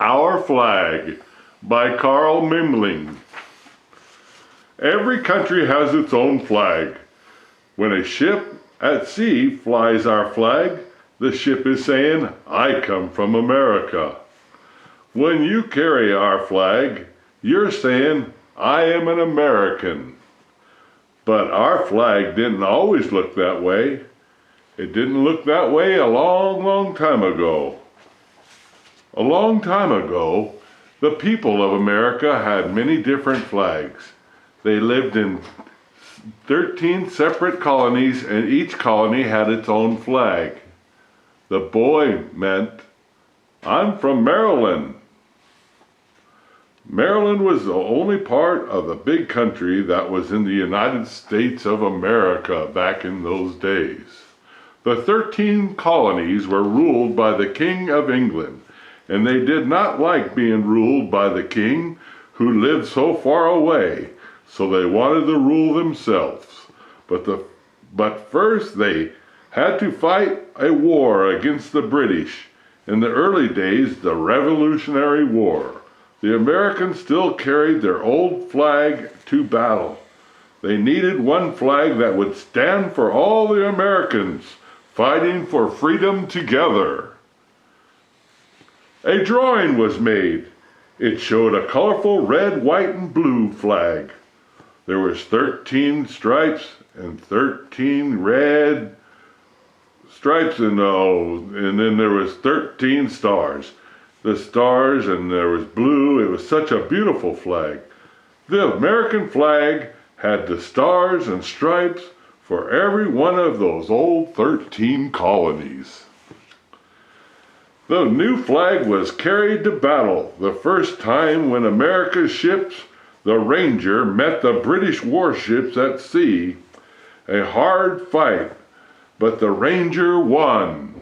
Our Flag by Carl Memling. Every country has its own flag. When a ship at sea flies our flag, the ship is saying, I come from America. When you carry our flag, you're saying, I am an American. But our flag didn't always look that way. It didn't look that way a long, long time ago. A long time ago, the people of America had many different flags. They lived in 13 separate colonies, and each colony had its own flag. The boy meant, I'm from Maryland. Maryland was the only part of the big country that was in the United States of America back in those days. The 13 colonies were ruled by the King of England, and they did not like being ruled by the king who lived so far away, so they wanted to rule themselves. But first they had to fight a war against the British. In the early days, the Revolutionary War. The Americans still carried their old flag to battle. They needed one flag that would stand for all the Americans fighting for freedom together. A drawing was made. It showed a colorful red, white, and blue flag. There was 13 stripes and 13 red stripes, and then there was 13 stars. The stars, and there was blue. It was such a beautiful flag. The American flag had the stars and stripes for every one of those old 13 colonies. The new flag was carried to battle the first time when America's ships, the Ranger, met the British warships at sea. A hard fight, but the Ranger won.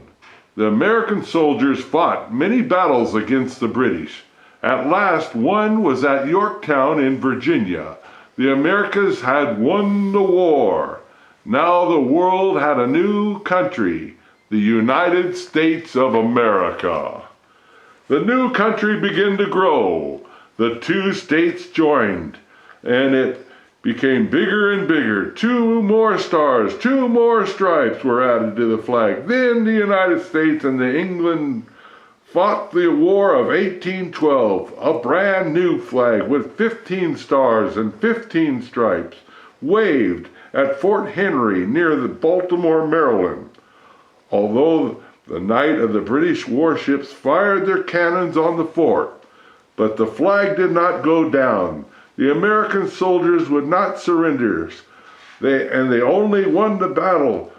The American soldiers fought many battles against the British. At last, one was at Yorktown in Virginia. The Americans had won the war. Now the world had a new country, the United States of America. The new country began to grow. The two states joined, and it became bigger and bigger. 2 more stars, 2 more stripes were added to the flag. Then the United States and the England fought the War of 1812. A brand new flag with 15 stars and 15 stripes waved at Fort Henry near the Baltimore, Maryland. Although the night of the British warships fired their cannons on the fort, but the flag did not go down. The American soldiers would not surrender, and they only won the battle.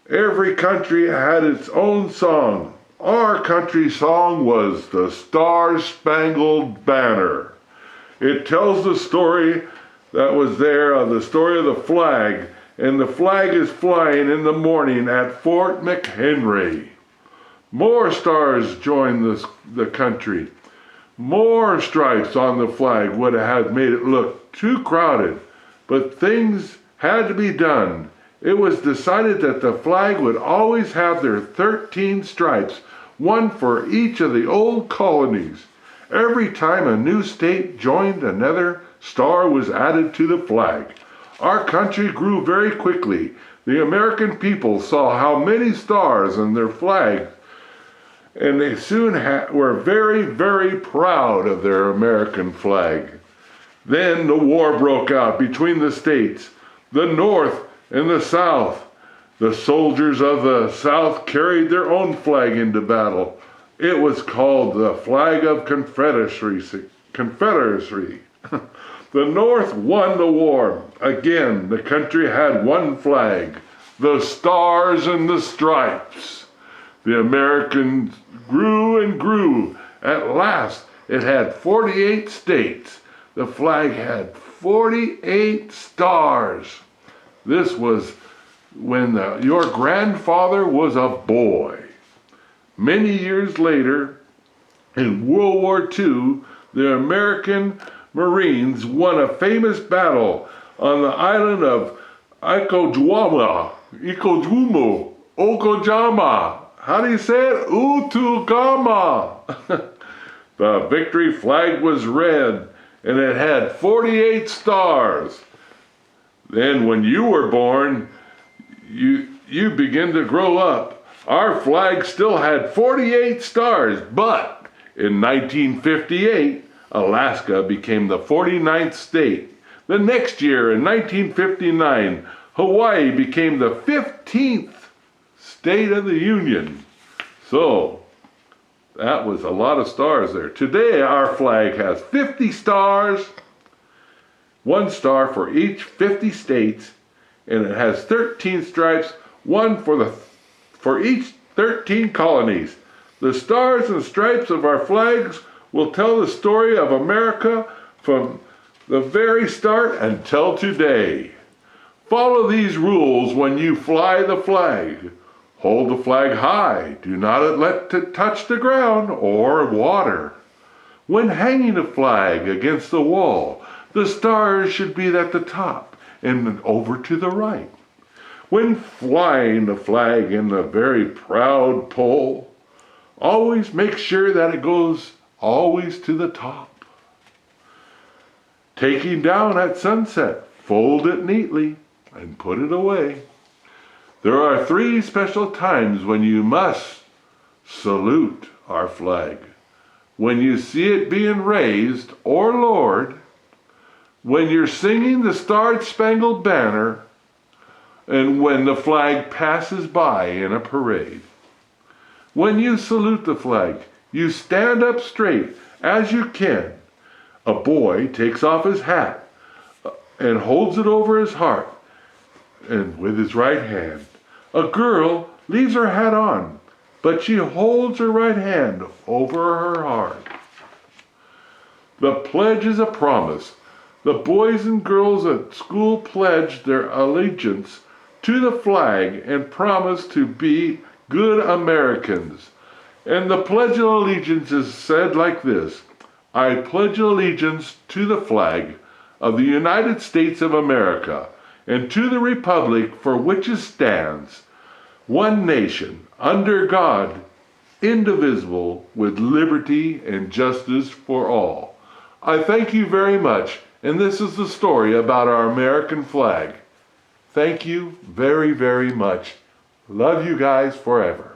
Every country had its own song. Our country's song was the Star-Spangled Banner. It tells the story that was there, the story of the flag, and the flag is flying in the morning at Fort McHenry. More stars joined the country. More stripes on the flag would have made it look too crowded, but things had to be done. It was decided that the flag would always have their 13 stripes, one for each of the old colonies. Every time a new state joined, another star was added to the flag. Our country grew very quickly. The American people saw how many stars in their flag, and they soon were very, very proud of their American flag. Then the war broke out between the states, the North and the South. The soldiers of the South carried their own flag into battle. It was called the flag of Confederacy. The North won the war. Again, the country had one flag, the Stars and the Stripes. The Americans grew and grew. At last, it had 48 states. The flag had 48 stars. This was when your grandfather was a boy. Many years later, in World War II, the American Marines won a famous battle on the island of Okajama. How do you say it? Utugama. The victory flag was red, and it had 48 stars. Then when you were born, you begin to grow up. Our flag still had 48 stars, but in 1958, Alaska became the 49th state. The next year, in 1959, Hawaii became the 15th state of the Union. So, that was a lot of stars there. Today, our flag has 50 stars, 1 star for each 50 states, and it has 13 stripes, one for each 13 colonies. The stars and stripes of our flags will tell the story of America from the very start until today. Follow these rules when you fly the flag. Hold the flag high. Do not let it touch the ground or water. When hanging the flag against the wall, the stars should be at the top and over to the right. When flying the flag in the very proud pole, always make sure that it goes always to the top. Taking down at sunset, fold it neatly and put it away. There are 3 special times when you must salute our flag. When you see it being raised or lowered, when you're singing the Star-Spangled Banner, and when the flag passes by in a parade. When you salute the flag, you stand up straight as you can. A boy takes off his hat and holds it over his heart and with his right hand. A girl leaves her hat on, but she holds her right hand over her heart. The pledge is a promise. The boys and girls at school pledge their allegiance to the flag and promise to be good Americans. And the Pledge of Allegiance is said like this: I pledge allegiance to the flag of the United States of America and to the republic for which it stands, one nation, under God, indivisible, with liberty and justice for all. I thank you very much, and this is the story about our American flag. Thank you very, very much. Love you guys forever.